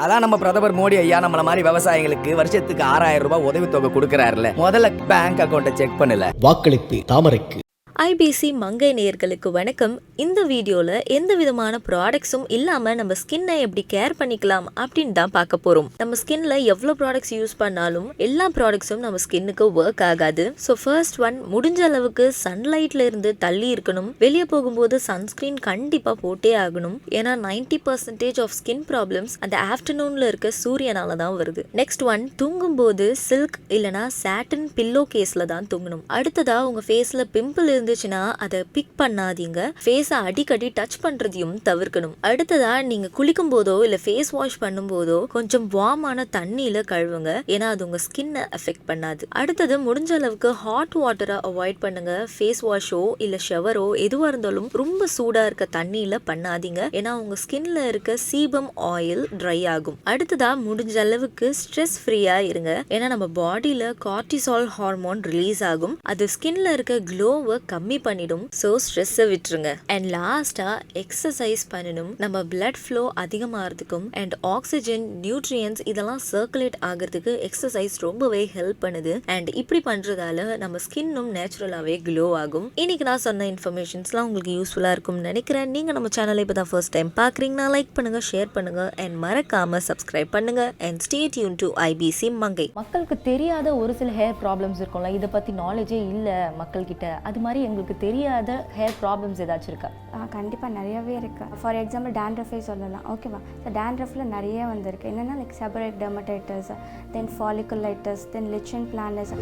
அதான் நம்ம பிரதமர் மோடி ஐயா நம்மள மாதிரி விவசாயிகளுக்கு வருஷத்துக்கு 6000 ரூபாய் உதவித்தொகை கொடுக்கறாருல. முதல்ல பேங்க் அக்கௌண்ட்டை செக் பண்ணல. வாக்களிப்பு தாமரைக்கு. IBC மங்கை நேயர்களுக்கு வணக்கம். இந்த வீடியோவில் எந்த விதமான ப்ராடக்ட்ஸும் இல்லாமல் நம்ம ஸ்கின்னை எப்படி கேர் பண்ணிக்கலாம் அப்படின்னு தான் பார்க்க போகிறோம். நம்ம ஸ்கின்ல எவ்வளோ ப்ராடக்ட்ஸ் யூஸ் பண்ணாலும் எல்லா ப்ராடக்ட்ஸும் நம்ம ஸ்கின்னுக்கு ஒர்க் ஆகாது. ஸோ ஃபர்ஸ்ட் ஒன், முடிஞ்ச அளவுக்கு சன்லைட்ல இருந்து தள்ளி இருக்கணும். வெளியே போகும்போது சன்ஸ்கிரீன் கண்டிப்பாக போட்டே ஆகணும். ஏன்னா 90% ஆஃப் ஸ்கின் ப்ராப்ளம்ஸ் அந்த ஆஃப்டர்நூனில் இருக்க சூரியனால தான் வருது. நெக்ஸ்ட் ஒன், தூங்கும்போது சில்க் இல்லைனா சாட்டின் பில்லோ கேஸில் தான் தூங்கணும். அடுத்ததாக உங்கள் ஃபேஸில் பிம்பிள் இருந்துச்சுன்னா அதை பிக் பண்ணாதீங்க. ஃபேஸை அடிக்கடி டச் பண்றதையும் தவிர்க்கணும். அடுத்ததா நீங்க குளிக்கும் போதோ இல்ல ஃபேஸ் வாஷ் பண்ணும் போதோ கொஞ்சம் வார்மான தண்ணியில கழுவுங்க. ஏன்னா அது உங்க ஸ்கின்னை அஃபெக்ட் பண்ணாது. அடுத்தது, முடிஞ்ச அளவுக்கு ஹாட் வாட்டரை அவாய்ட் பண்ணுங்க. ஃபேஸ் வாஷோ இல்ல ஷவரோ எதுவா இருந்தாலும் ரொம்ப சூடா இருக்க தண்ணியில பண்ணாதீங்க. ஏன்னா உங்க ஸ்கின்ல இருக்க சீபம் ஆயில் ட்ரை ஆகும். அடுத்ததா, முடிஞ்ச அளவுக்கு ஸ்ட்ரெஸ் ஃப்ரீயா இருங்க. ஏன்னா நம்ம பாடியில கார்டிசால் ஹார்மோன் ரிலீஸ் ஆகும். அது ஸ்கின்ல இருக்க க்ளோவை கம்மி பண்ணிடும். ஸோ ஸ்ட்ரெஸ்ஸை விட்டுருங்க. அண்ட் லாஸ்டா, எக்ஸசைஸ் பண்ணணும். நம்ம பிளட் ஃப்ளோ அதிகமாகிறதுக்கும் அண்ட் ஆக்சிஜன், நியூட்ரியன்ஸ் இதெல்லாம் சர்க்குலேட் ஆகிறதுக்கு எக்ஸசைஸ் ரொம்பவே ஹெல்ப் பண்ணுது. அண்ட் இப்படி பண்றதால நம்ம ஸ்கின்னும் நேச்சுரலாவே க்ளோ ஆகும். இன்னைக்கு நான் சொன்ன இன்ஃபர்மேஷன்ஸ்லாம் உங்களுக்கு யூஸ்ஃபுல்லா இருக்கும்னு நினைக்கிறேன். நீங்க நம்ம சேனலை இப்போ தான் ஃபர்ஸ்ட் டைம் பார்க்குறீங்கன்னா லைக் பண்ணுங்க, ஷேர் பண்ணுங்க அண்ட் மறக்காம சப்ஸ்கிரைப் பண்ணுங்க. And stay tune to IBC மங்கை. மக்களுக்கு தெரியாத ஒரு சில ஹேர் ப்ராப்ளம்ஸ் இருக்கும்ல, இதை பற்றி நாலேஜே இல்லை மக்கள்கிட்ட. அது மாதிரி எங்களுக்கு தெரியாத ஹேர் ப்ராப்ளம்ஸ் ஏதாச்சும் இருக்கா? கண்டிப்பாக நிறையவே இருக்குது. ஃபார் எக்ஸாம்பிள் டேண்ட்ரஃபே சொல்லலாம். ஓகேவா? ஸோ டேண்ட்ரஃபில் நிறைய வந்திருக்கு. என்னென்னா லைக் செபரேட் டெர்மடைட்டிஸ், தென் ஃபாலிகுலைட்டிஸ், தென் லிச்சன் பிளானஸ்.